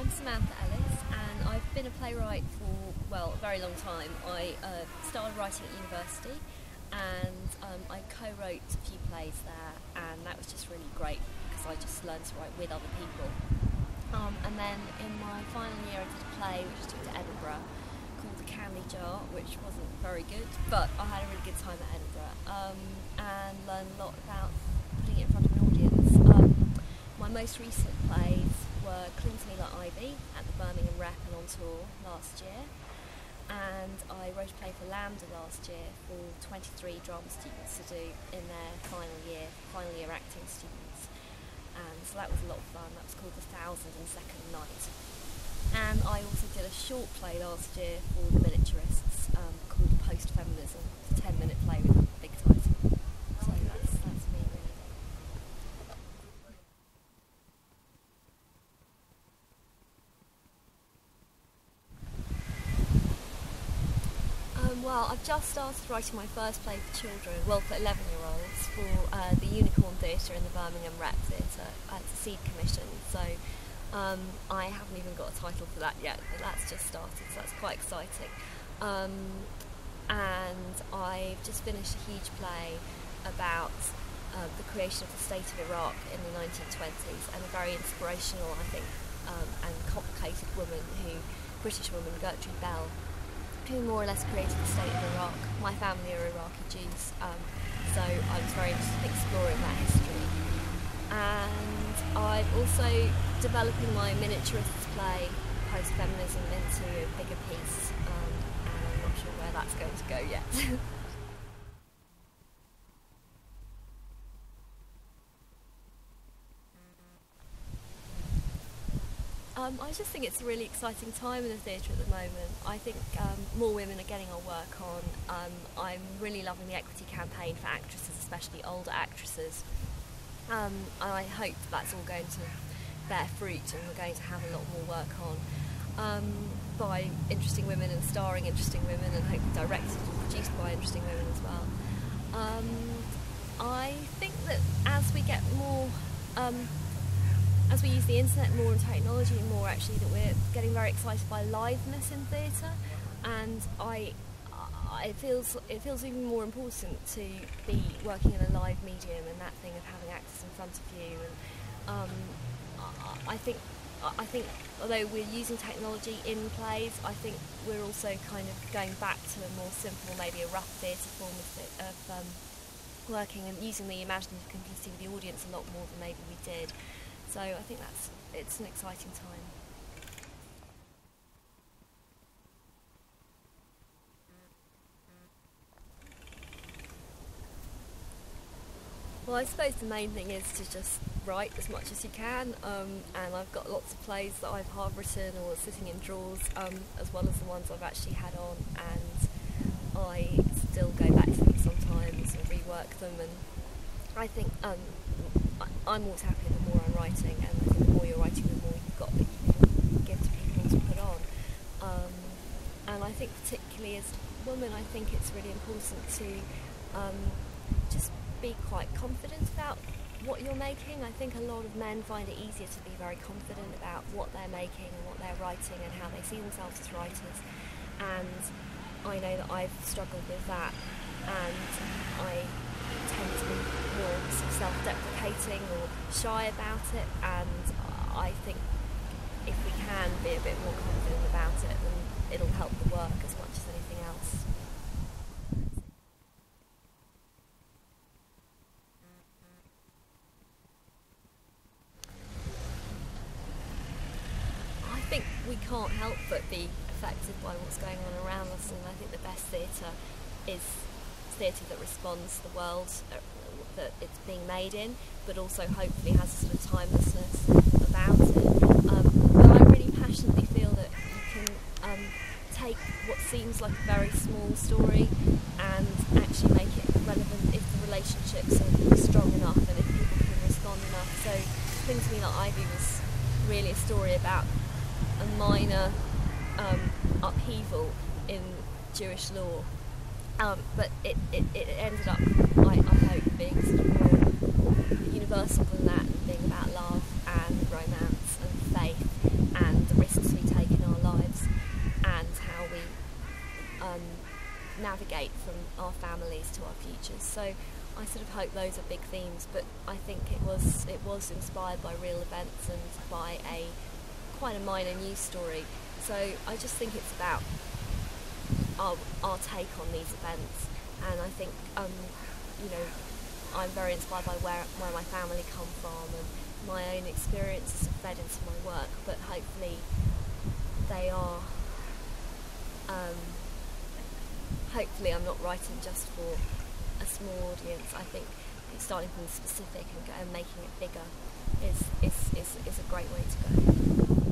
I'm Samantha Ellis, and I've been a playwright for, well, a very long time. I started writing at university, and I co-wrote a few plays there, and that was just really great because I just learned to write with other people. And then in my final year I did a play which I took to Edinburgh called The Candy Jar, which wasn't very good, but I had a really good time at Edinburgh and learned a lot about putting it in front of an audience. My most recent plays were Cling to Me Like Ivy at the Birmingham Rep and on tour last year, and I wrote a play for Lambda last year for 23 drama students to do in their final year acting students, and so that was a lot of fun. That was called The 1002nd Night. And I also did a short play last year for the miniaturists called Post-Feminism, a 10-minute play with a big title. So that's me really. Well, I've just started writing my first play for children, well, for 11-year-olds, for the Unicorn Theatre in the Birmingham Rep Theatre. It's a seed commission, so I haven't even got a title for that yet, but that's just started, so that's quite exciting. And I've just finished a huge play about the creation of the state of Iraq in the 1920s, and a very inspirational, I think, and complicated woman, British woman, Gertrude Bell, who more or less created the state of Iraq. My family are Iraqi Jews, so I was very interested in exploring that history. And I'm also developing my miniaturists play, Post-Feminism, into a bigger piece, and I'm not sure where that's going to go yet. I just think it's a really exciting time in the theatre at the moment. I think more women are getting our work on. I'm really loving the equity campaign for actresses, especially older actresses. And I hope that's all going to bear fruit, and we're going to have a lot more work on by interesting women and starring interesting women, and hopefully directed and produced by interesting women as well. I think that as we get more as we use the internet more and technology more, actually, that we're getting very excited by liveness in theatre, and it feels even more important to be working in a live medium, and that thing of having actors in front of you. And I think although we're using technology in plays, I think we're also kind of going back to a more simple, maybe a rough theatre form of working and using the imaginative complicity with the audience a lot more than maybe we did. So I think it's an exciting time. Well, I suppose the main thing is to just write as much as you can, and I've got lots of plays that I've half written or sitting in drawers, as well as the ones I've actually had on, and I still go back to them sometimes and rework them, and I think I'm always happy the more I'm writing, and I think the more you're writing, the more you've got that you can give to people to put on. And I think particularly as a woman, I think it's really important to just be quite confident about what you're making. I think a lot of men find it easier to be very confident about what they're making and what they're writing and how they see themselves as writers. And I know that I've struggled with that, and I tend to be more self-deprecating or shy about it, and I think if we can be a bit more confident about it, then it'll help the work as much as anything else. I think we can't help but be affected by what's going on around us, and I think the best theatre is theatre that responds to the world that it's being made in, but also hopefully has a sort of timelessness about it. But I really passionately feel that you can take what seems like a very small story and actually make it relevant if the relationships are strong enough and if people can respond enough. So Cling to Me Like Ivy was really a story about a minor upheaval in Jewish law. But it ended up, I hope, being sort of more universal than that, and being about love and romance and faith and the risks we take in our lives and how we navigate from our families to our futures. So I sort of hope those are big themes, but I think it was inspired by real events and by quite a minor news story. So I just think it's about our take on these events, and I think I'm very inspired by where my family come from, and my own experiences have fed into my work, but hopefully they are hopefully I'm not writing just for a small audience. I think starting from the specific and making it bigger is a great way to go.